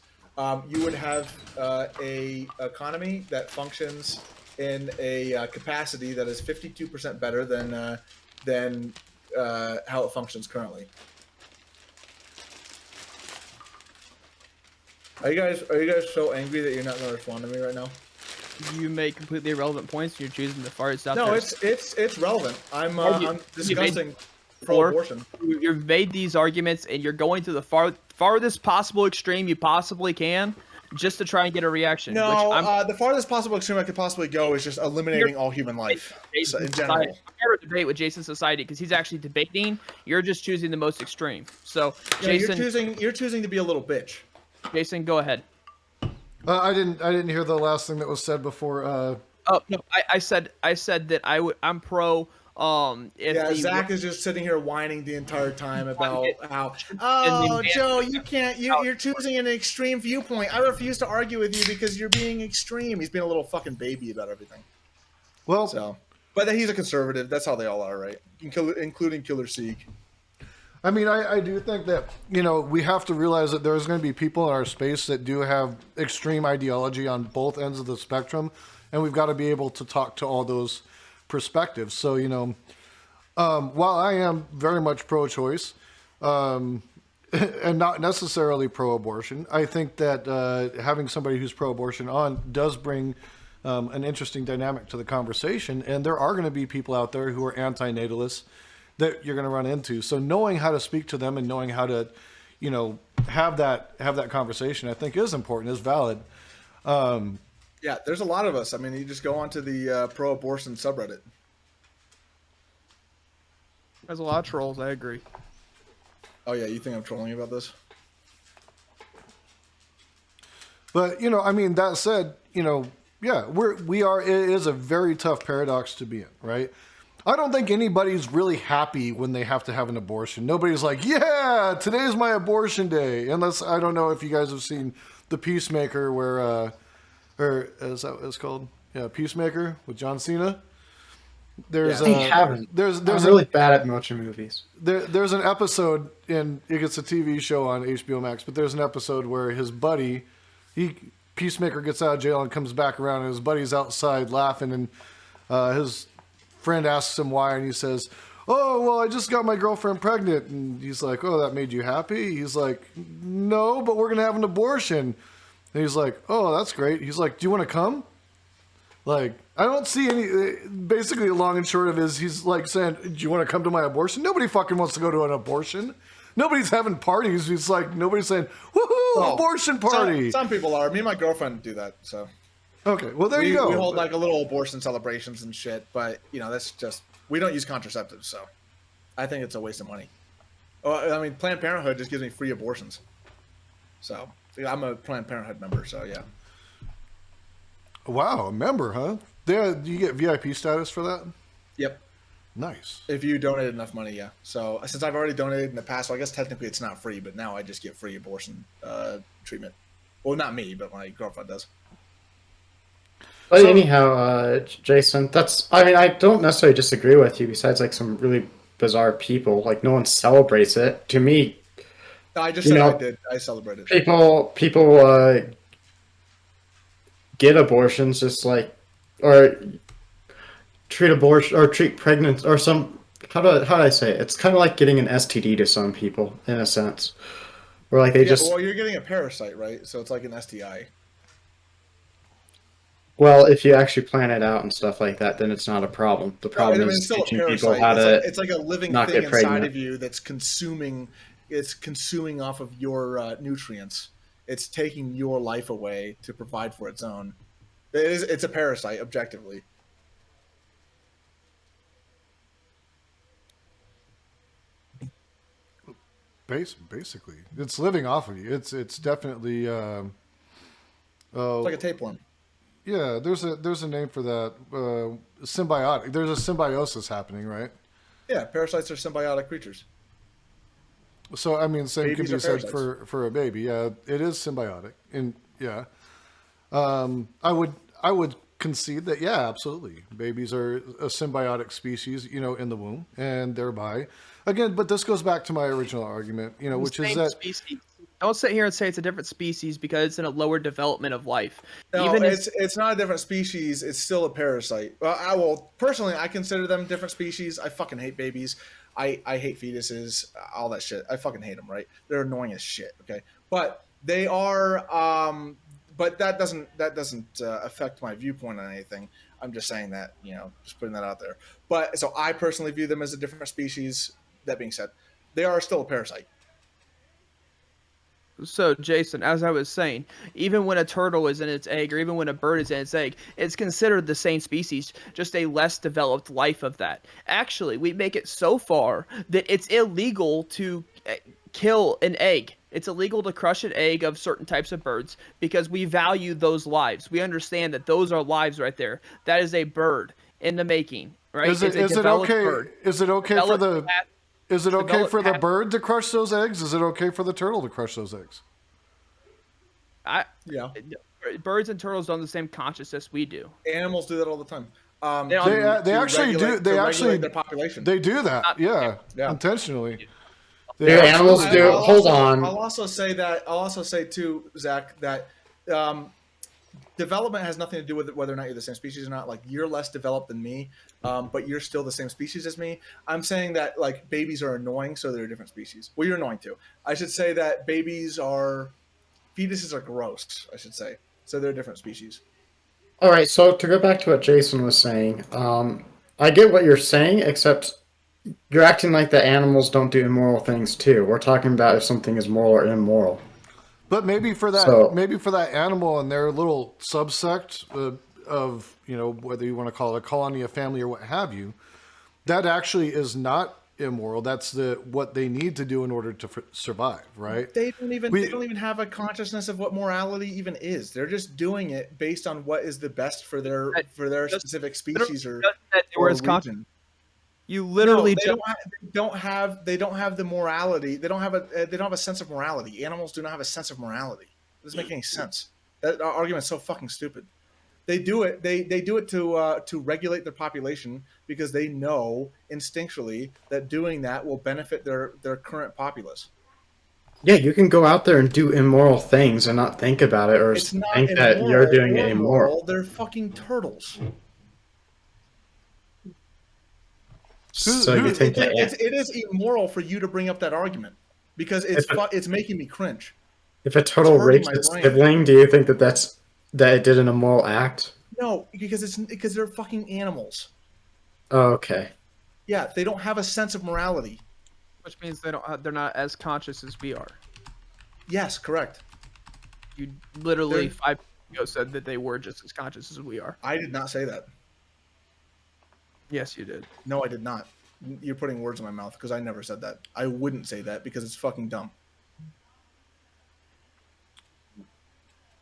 you would have a economy that functions in a capacity that is 52% better than how it functions currently. Are you guys so angry that you're not going to respond to me right now? You make completely irrelevant points. And you're choosing the farthest out No, there. it's relevant. I'm discussing Or pro-abortion. you've made these arguments and you're going to the farthest possible extreme you possibly can just to try and get a reaction. No, the farthest possible extreme I could possibly go is just eliminating all human life in general. I never debate with Jason Society because he's actually debating. You're just choosing the most extreme. So, Yeah, Jason, you're choosing to be a little bitch. Jason, go ahead. I didn't hear the last thing that was said before. Oh no, I said that I'm pro. Zach is just sitting here whining the entire time about how. And Oh, the- Joe, you can't. You're choosing an extreme viewpoint. I refuse to argue with you because you're being extreme. He's being a little fucking baby about everything. Well, So, but he's a conservative. That's how they all are, right? Including Killer Sieg. I mean, I do think that, we have to realize that there's going to be people in our space that do have extreme ideology on both ends of the spectrum, and we've got to be able to talk to all those perspectives. So, while I am very much pro-choice and not necessarily pro-abortion, I think that having somebody who's pro-abortion on does bring an interesting dynamic to the conversation, and there are going to be people out there who are anti-natalists that you're going to run into. So knowing how to speak to them and knowing how to, have that conversation, I think is important, is valid. Yeah, there's a lot of us. I mean, you just go onto the pro-abortion subreddit. There's a lot of trolls. I agree. Oh yeah, you think I'm trolling you about this? But, that said, yeah, it is a very tough paradox to be in, right? I don't think anybody's really happy when they have to have an abortion. Nobody's like, yeah, today's my abortion day. Unless, I don't know if you guys have seen The Peacemaker, or is that what it's called? Yeah, Peacemaker with John Cena. There's I haven't. There's I'm really bad at watching movies. there's an episode in it's a TV show on HBO Max, but there's an episode where his buddy, Peacemaker gets out of jail and comes back around, and his buddy's outside laughing, and his friend asks him why, and he says, "Oh, well, I just got my girlfriend pregnant." And he's like, "Oh, that made you happy?" He's like, "No, but we're gonna have an abortion." And he's like, "Oh, that's great." He's like, "Do you want to come?" Like, I don't see any. Basically, the long and short of it is, he's like saying, "Do you want to come to my abortion?" Nobody fucking wants to go to an abortion. Nobody's having parties. It's like nobody's saying, "Woohoo, abortion party." Some people are. Me and my girlfriend do that. So Okay, well, there you go. We hold like a little abortion celebrations and shit, but that's just, we don't use contraceptives, so I think it's a waste of money. I mean, Planned Parenthood just gives me free abortions, so I'm a Planned Parenthood member. So yeah. Wow, a member, huh? Do you get VIP status for that? Yep. Nice. If you donate enough money, yeah. So since I've already donated in the past, so I guess technically it's not free, but now I just get free abortion treatment. Well, not me, but my girlfriend does. But anyhow, Jason, I don't necessarily disagree with you, besides like some really bizarre people. Like, no one celebrates it. To me, No, I just said I did. I celebrated. people get abortions just like, or treat pregnant, or some, how do I say it? It's kind of like getting an STD to some people, in a sense. Or like well, you're getting a parasite, right? So it's like an STI. Well, if you actually plan it out and stuff like that, then it's not a problem. The No, I problem mean, is it's still a teaching people parasite. how to It's like a living not thing get inside pregnant. of you that's consuming off of your nutrients. It's taking your life away to provide for its own. It's a parasite, objectively. Basically, it's living off of you. It's definitely. It's like a tapeworm. Yeah, there's a name for that. Symbiotic. There's a symbiosis happening, right? Yeah, parasites are symbiotic creatures. So I mean, same Babies could are be said parasites. for a baby. Yeah, it is symbiotic, and yeah, I would concede that. Yeah, absolutely, babies are a symbiotic species, in the womb, and thereby, again. But this goes back to my original argument, The which is same that species. Don't sit here and say it's a different species because it's in a lower development of life. No, Even as it's not a different species. It's still a parasite. Well, personally, I consider them different species. I fucking hate babies. I hate fetuses. All that shit. I fucking hate them. Right? They're annoying as shit. Okay, but they are. But that doesn't affect my viewpoint on anything. I'm just saying that, just putting that out there. But so I personally view them as a different species. That being said, they are still a parasite. So, Jason, as I was saying, even when a turtle is in its egg, or even when a bird is in its egg, it's considered the same species, just a less developed life of that. Actually, we make it so far that it's illegal to kill an egg. It's illegal to crush an egg of certain types of birds because we value those lives. We understand that those are lives right there. That is a bird in the making, right? is it It's a is it developed okay? bird. Is it okay for Developed the cat- Is it okay developed for the cat- bird to crush those eggs? Is it okay for the turtle to crush those eggs? I, Yeah, birds and turtles don't have the same consciousness we do. animals do that all the time. They don't- They actually do. They actually regulate their population. they do that. Yeah, Yeah. intentionally. Do animals absolutely do? I'll Hold also, on. I'll also say that. I'll also say too, Zach, that development has nothing to do with whether or not you're the same species or not. Like, you're less developed than me, but you're still the same species as me. I'm saying that, like, babies are annoying, so they're a different species. Well, you're annoying too. I should say that fetuses are gross. I should say, so they're a different species. All right, so to go back to what Jason was saying, I get what you're saying, except you're acting like the animals don't do immoral things too. We're talking about if something is moral or immoral. But So, maybe for that animal and their little subsect of whether you want to call it a colony, a family, or what have you, that actually is not immoral. That's what they need to do in order to survive, right? They don't even We- they don't even have a consciousness of what morality even is. They're just doing it based on what is the best for their Just- specific species or That they were or as conscious. region. You No, literally they don't have the morality. They don't have a sense of morality. Animals do not have a sense of morality. It doesn't make any sense. That argument's so fucking stupid. They do it. They do it to regulate their population because they know instinctually that doing that will benefit their current populace. yeah, you can go out there and do immoral things and not think about it or It's not think that you're immoral doing or it moral. immoral. They're fucking turtles. So you think that It is immoral for you to bring up that argument because it's making me cringe. if a turtle hurting rapes my its brain. sibling, do you think that it did an immoral act? No, because they're fucking animals. Oh, okay. Yeah, they don't have a sense of morality. which means they're not as conscious as we are. Yes, correct. You literally They're- 5 minutes ago said that they were just as conscious as we are. I did not say that. Yes, you did. No, I did not. You're putting words in my mouth because I never said that. I wouldn't say that because it's fucking dumb.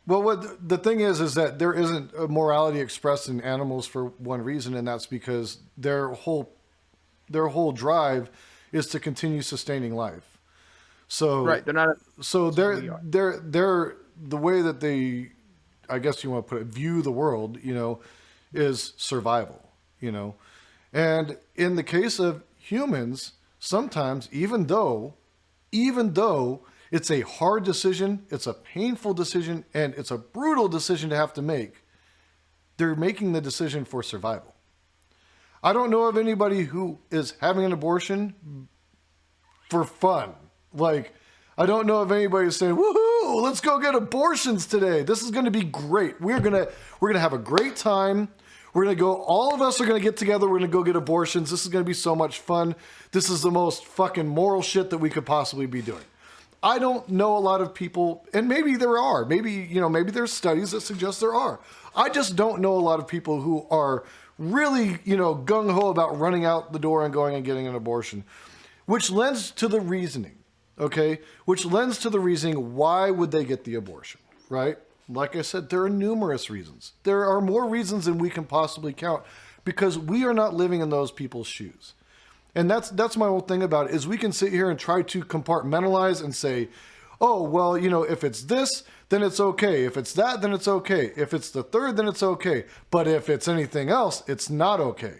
Well, what the thing is that there isn't a morality expressed in animals for one reason, and that's because their whole drive is to continue sustaining life. So Right, they're not. So we they're are. they're the way that they, I guess you want to put it, view the world, is survival, and in the case of humans, sometimes even though it's a hard decision, it's a painful decision, and it's a brutal decision to have to make, they're making the decision for survival. I don't know of anybody who is having an abortion for fun. Like, I don't know of anybody saying, woohoo, woo, let's go get abortions today. This is going to be great. We're going to have a great time. We're going to go, all of us are going to get together. We're going to go get abortions. This is going to be so much fun. This is the most fucking moral shit that we could possibly be doing. I don't know a lot of people, and maybe there are. Maybe there's studies that suggest there are. I just don't know a lot of people who are really, gung-ho about running out the door and going and getting an abortion, which lends to the reasoning, okay? Which lends to the reasoning, why would they get the abortion, right? Like I said, there are numerous reasons. There are more reasons than we can possibly count because we are not living in those people's shoes. And that's my whole thing about it, is we can sit here and try to compartmentalize and say, oh, well, if it's this, then it's okay. If it's that, then it's okay. If it's the third, then it's okay. But if it's anything else, it's not okay.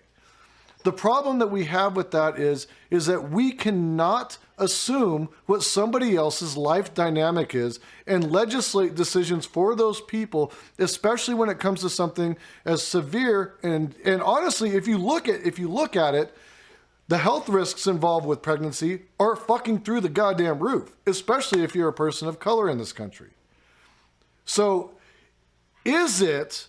The problem that we have with that is that we cannot assume what somebody else's life dynamic is and legislate decisions for those people, especially when it comes to something as severe. And honestly, if you look at it, the health risks involved with pregnancy are fucking through the goddamn roof, especially if you're a person of color in this country. So is it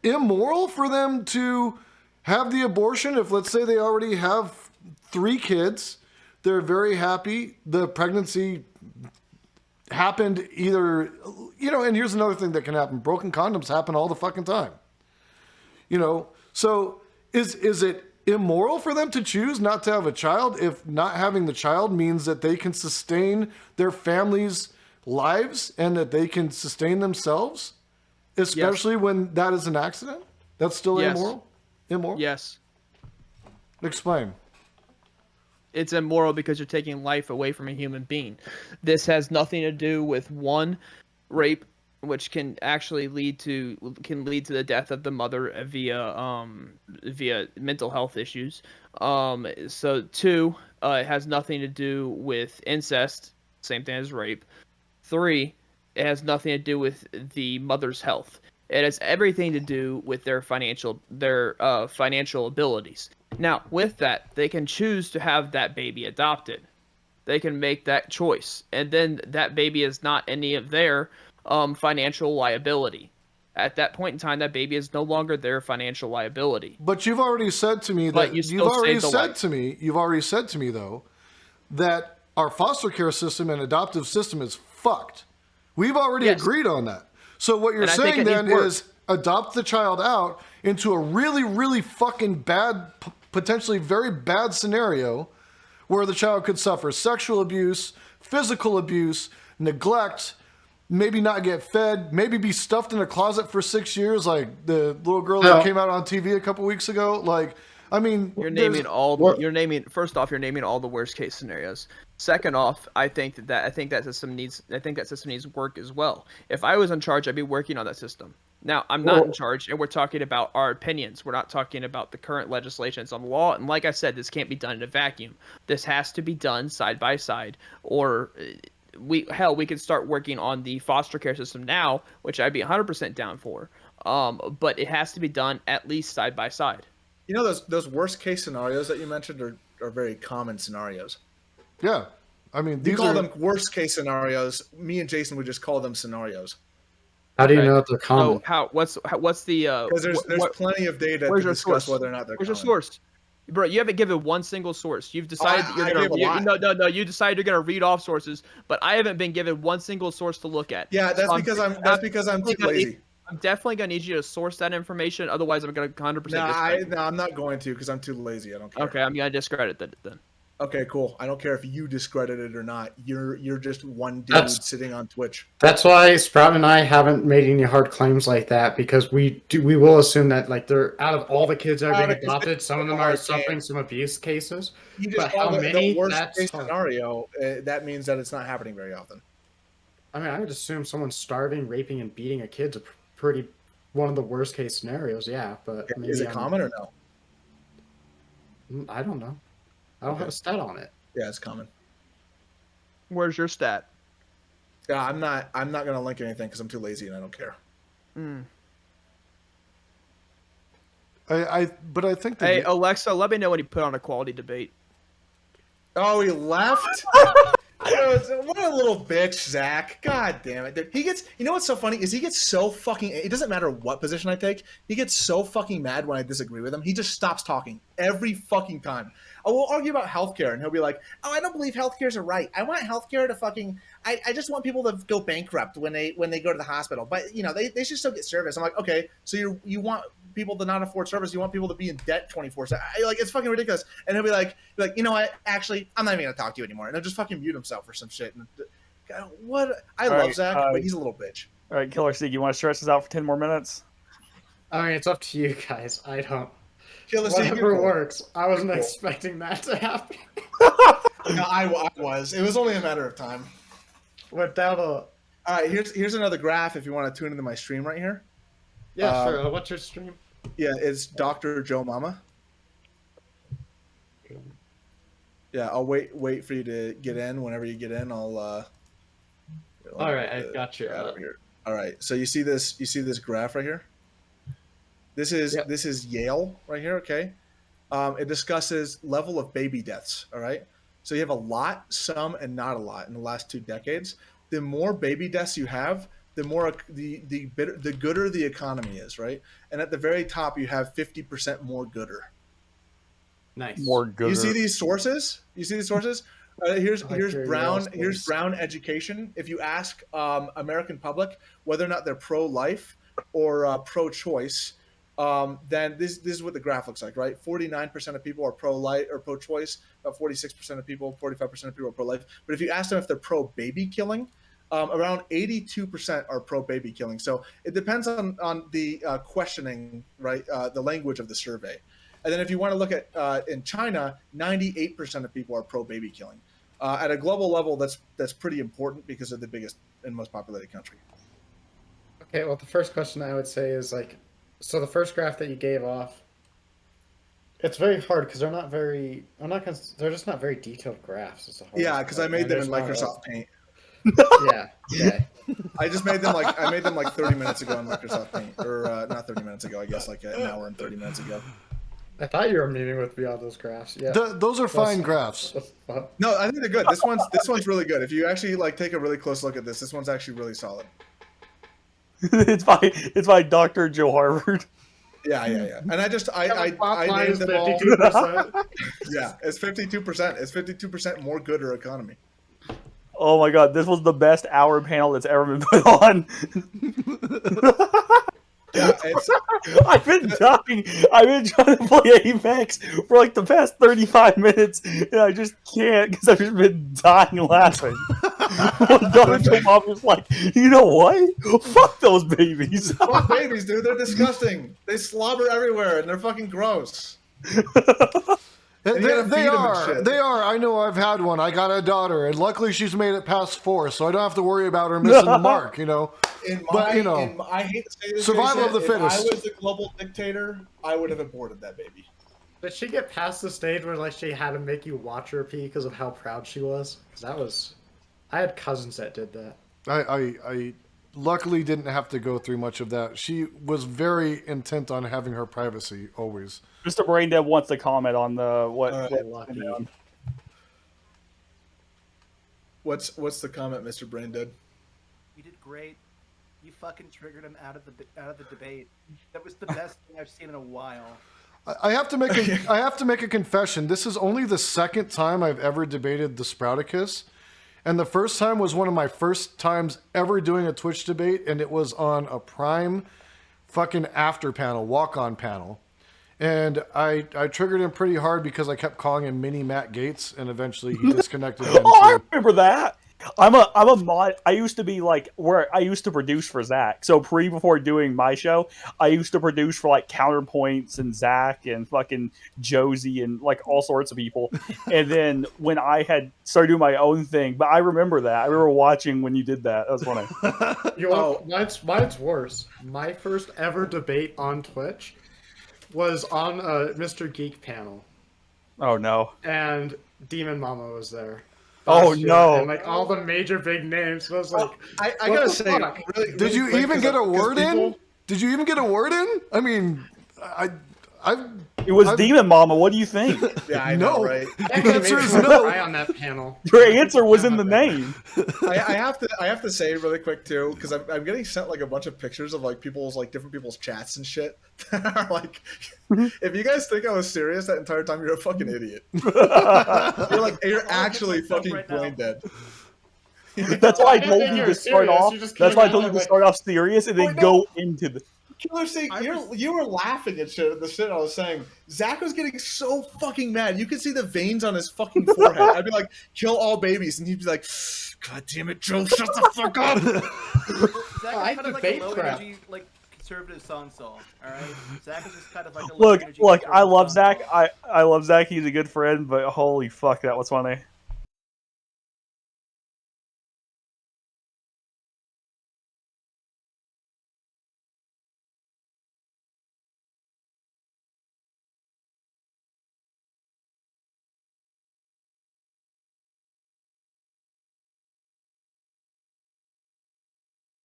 immoral for them to have the abortion if, let's say, they already have 3 kids, they're very happy, the pregnancy happened either, and here's another thing that can happen. Broken condoms happen all the fucking time. So is it immoral for them to choose not to have a child if not having the child means that they can sustain their family's lives and that they can sustain themselves, especially when that is an accident? That's still immoral? Immoral? Yes. Explain. It's immoral because you're taking life away from a human being. This has nothing to do with rape, which can actually lead to the death of the mother via mental health issues. So 2, it has nothing to do with incest, same thing as rape. 3, it has nothing to do with the mother's health. It has everything to do with their financial abilities. Now, with that, they can choose to have that baby adopted. They can make that choice, and then that baby is not any of their financial liability. At that point in time, that baby is no longer their financial liability. But you've already said to me that you've already said to me though that our foster care system and adoptive system is fucked. We've already agreed on that. So what you're saying then is adopt the child out into a really, really fucking bad, potentially very bad scenario where the child could suffer sexual abuse, physical abuse, neglect, maybe not get fed, maybe be stuffed in a closet for 6 years, like the little girl that came out on TV a couple weeks ago. Like, I mean, you're naming all the worst case scenarios. Second off, I think that system needs work as well. If I was in charge, I'd be working on that system. Now, I'm not in charge, and we're talking about our opinions. We're not talking about the current legislation. It's on the law, and like I said, this can't be done in a vacuum. This has to be done side by side, or we could start working on the foster care system now, which I'd be 100% down for. But it has to be done at least side by side. Those worst case scenarios that you mentioned are very common scenarios. Yeah, I mean, we call them worst case scenarios. Me and Jason would just call them scenarios. How do you know that they're common? What's the? Because there's plenty of data to discuss whether or not they're. Where's common. your source, bro? You haven't given one single source. You've decided that you're gonna. You decided you're gonna read off sources, but I haven't been given one single source to look at. Yeah, that's because I'm too lazy. I'm definitely gonna need you to source that information. Otherwise, I'm gonna 100% discredit. No, I'm not going to because I'm too lazy. I don't care. Okay, I'm gonna discredit that then. Okay, cool. I don't care if you discredit it or not. You're just one dude sitting on Twitch. That's why Sprout and I haven't made any hard claims like that, because we will assume that, like, they're out of all the kids that are being adopted, some of them are suffering some abuse cases. You just call the worst case scenario. That means that it's not happening very often. I mean, I would assume someone starving, raping, and beating a kid's one of the worst case scenarios. Yeah, but is it common or no? I don't know. I don't have a stat on it. Yeah, it's common. Where's your stat? Yeah, I'm not gonna link anything because I'm too lazy and I don't care. But I think that hey, Alexa, let me know when you put on a quality debate. Oh, he left? What a little bitch, Zach. God damn it. Dude. He gets, you know what's so funny is he gets so fucking, it doesn't matter what position I take, he gets so fucking mad when I disagree with him. He just stops talking every fucking time. I will argue about healthcare and he'll be like, oh, I don't believe healthcare's a right. I want healthcare to fucking, I just want people to go bankrupt when they go to the hospital. But, you know, they should still get service. I'm like, okay, so you want people to not afford service. You want people to be in debt 24/7. Like, it's fucking ridiculous. And he'll be like, you know what? Actually, I'm not even gonna talk to you anymore. And he'll just fucking mute himself or some shit. And God, what? I love Zach, but he's a little bitch. All right, Killer Seek, you want to stretch this out for 10 more minutes? I mean, it's up to you guys. I don't. Killer Seek, Whatever works. I wasn't expecting that to happen. No, I was. It was only a matter of time. Without a. All right, here's another graph if you want to tune into my stream right here. Yeah, sure. What's your stream? Yeah, it's Dr. Joe Mama. Yeah, I'll wait for you to get in. Whenever you get in, I'll. All right, I got you. Over here. All right, so you see this graph right here. This is Yale right here. Okay, it discusses level of baby deaths. All right, so you have a lot, some, and not a lot in the last 2 decades. The more baby deaths you have, the more the gooder the economy is, right? And at the very top, you have 50% more gooder. Nice. More good. You see these sources? Here's Brown education. If you ask American public whether or not they're pro-life or pro-choice, then this is what the graph looks like, right? 49% of people are pro-life or pro-choice. About 46% of people, 45% of people are pro-life. But if you ask them if they're pro-baby killing, around 82% are pro-baby killing. So it depends on the questioning, right? The language of the survey. And then if you want to look at in China, 98% of people are pro-baby killing. At a global level, that's pretty important because they're the biggest and most populated country. Okay, well, the first question I would say is like, so the first graph that you gave off, it's very hard because they're just not very detailed graphs. Yeah, because I made them in Microsoft Paint. Yeah. Okay. I made them like 30 minutes ago in Microsoft Paint, or not 30 minutes ago, I guess like an hour and 30 minutes ago. I thought you were meeting with me on those graphs. Yeah. Those are fine graphs. No, I think they're good. This one's really good. If you actually like take a really close look at this one's actually really solid. it's by Dr. Joe Harvard. Yeah. And I named them all. Yeah, it's 52%. It's 52% more gooder economy. Oh my god, this was the best hour panel that's ever been put on. Yeah, I've been dying. I've been trying to play Apex for like the past 35 minutes, and I just can't because I've just been dying laughing. Dr. Mom was like, you know what? Fuck those babies. Fuck babies, dude. They're disgusting. They slobber everywhere, and they're fucking gross. They are. I know I've had one. I got a daughter, and luckily she's made it past 4, so I don't have to worry about her missing the mark, you know. I hate to say this, survival of the fittest. If I was the global dictator, I would have aborted that baby. Did she get past the stage where like she had to make you watch her pee because of how proud she was? Because I had cousins that did that. I luckily didn't have to go through much of that. She was very intent on having her privacy always. Mr. Braindead wants to comment on the what. What's the comment, Mr. Braindead? You did great. You fucking triggered him out of the debate. That was the best thing I've seen in a while. I have to make a confession. This is only the second time I've ever debated the Sprouticus. And the first time was one of my first times ever doing a Twitch debate, and it was on a Prime fucking after panel, walk-on panel. And I triggered him pretty hard because I kept calling him Mini Matt Gates, and eventually he disconnected. I remember that. I'm a mod. I used to be like where I used to produce for Zach. So before doing my show, I used to produce for like Counterpoints and Zach and fucking Josie and like all sorts of people. And then when I had started doing my own thing, but I remember that. I remember watching when you did that. That was funny. Mine's worse. My first ever debate on Twitch was on a Mr. Geek panel. Oh no. And Demon Mama was there. Oh no! And like all the major big names. So I was like, I gotta say, really, did you even get a word in? Did you even get a word in? I mean, I It was Demon Mama. What do you think? Yeah, I No. know, right? The answer is no. Eye on that panel. Your answer was in the name. I have to say really quick too, because I'm getting sent like a bunch of pictures of like people's like different people's chats and shit. Like, if you guys think I was serious that entire time, you're a fucking idiot. You're actually fucking right now. brain dead. That's why I told you to start off. That's why I told you to start off serious and then Wait, no. go into the. Killer, see, you were laughing at shit, the shit I was saying. Zach was getting so fucking mad. You could see the veins on his fucking forehead. I'd be like, kill all babies. And he'd be like, God damn it, Joe, shut the fuck up. Zach I is kind of like debate a low crap. energy, like conservative song all right? Zach is just kind of like a low Look, energy I conservative love song Zach. song. I love Zach. He's a good friend, but holy fuck, that was funny.